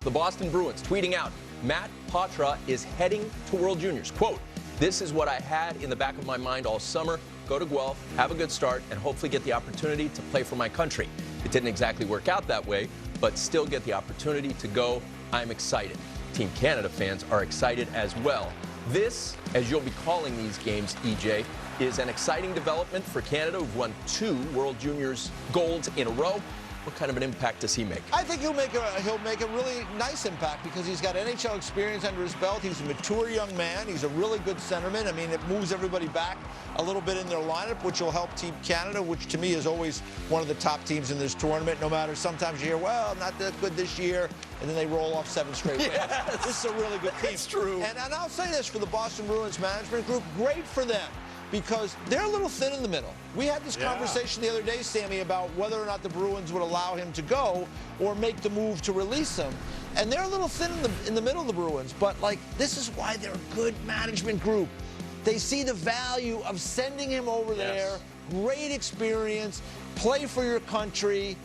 the Boston Bruins, tweeting out, Matt Poitras is heading to World Juniors. Quote, this is what I had in the back of my mind all summer. Go to Guelph, have a good start, and hopefully get the opportunity to play for my country. It didn't exactly work out that way, but still get the opportunity to go. I'm excited. Team Canada fans are excited as well. This, as you'll be calling these games, EJ, is an exciting development for Canada, who've won 2 World Juniors golds in a row. What kind of an impact does he make? I think he'll make a really nice impact because he's got NHL experience under his belt. He's a mature young man. He's a really good centerman. I mean, it moves everybody back a little bit in their lineup, which will help Team Canada, which to me is always one of the top teams in this tournament. No matter, sometimes you hear, well, not that good this year, and then they roll off 7 straight wins. Yes. This is a really good team. That's true. And I'll say this for the Boston Bruins management group, great for them, because they're a little thin in the middle. We had this conversation the other day, Sammy, about whether or not the Bruins would allow him to go or make the move to release him. And they're a little thin in the middle of the Bruins, but like, this is why they're a good management group. They see the value of sending him over there, great experience, play for your country,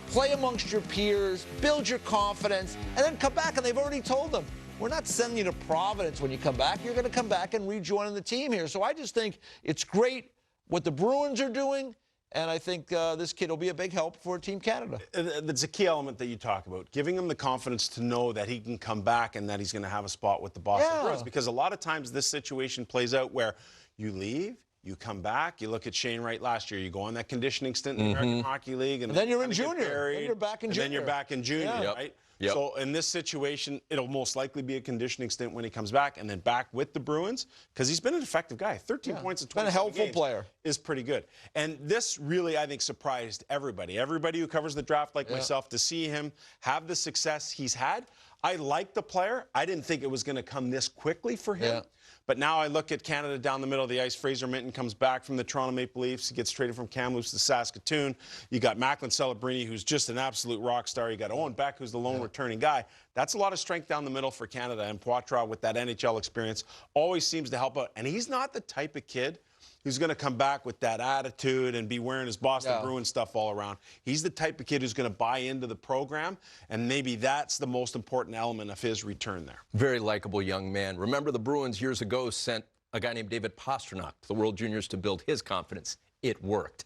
play amongst your peers, build your confidence, and then come back. And they've already told them, we're not sending you to Providence when you come back. You're going to come back and rejoin the team here. So I just think it's great what the Bruins are doing, and I think this kid will be a big help for Team Canada. That's a key element that you talk about, giving him the confidence to know that he can come back and that he's going to have a spot with the Boston Bruins. Because a lot of times this situation plays out where you leave, you come back, you look at Shane Wright last year, you go on that conditioning stint in the American Hockey League, and then you're in junior. Then you're back in junior. And then you're back in junior, right? Yep. So in this situation, it'll most likely be a conditioning stint when he comes back, and then back with the Bruins, because he's been an effective guy. 13 points in 20 been a helpful player. Is pretty good. And this really, I think, surprised everybody. Everybody who covers the draft like myself, to see him have the success he's had. I like the player. I didn't think it was going to come this quickly for him. But now I look at Canada down the middle of the ice. Fraser Minton comes back from the Toronto Maple Leafs. He gets traded from Kamloops to Saskatoon. You got Macklin Celebrini, who's just an absolute rock star. You got Owen Beck, who's the lone returning guy. That's a lot of strength down the middle for Canada. And Poitras, with that NHL experience, always seems to help out. And he's not the type of kid who's going to come back with that attitude and be wearing his Boston Bruins stuff all around. He's the type of kid who's going to buy into the program, and maybe that's the most important element of his return there. Very likable young man. Remember, the Bruins years ago sent a guy named David Pastrnak to the World Juniors to build his confidence. It worked.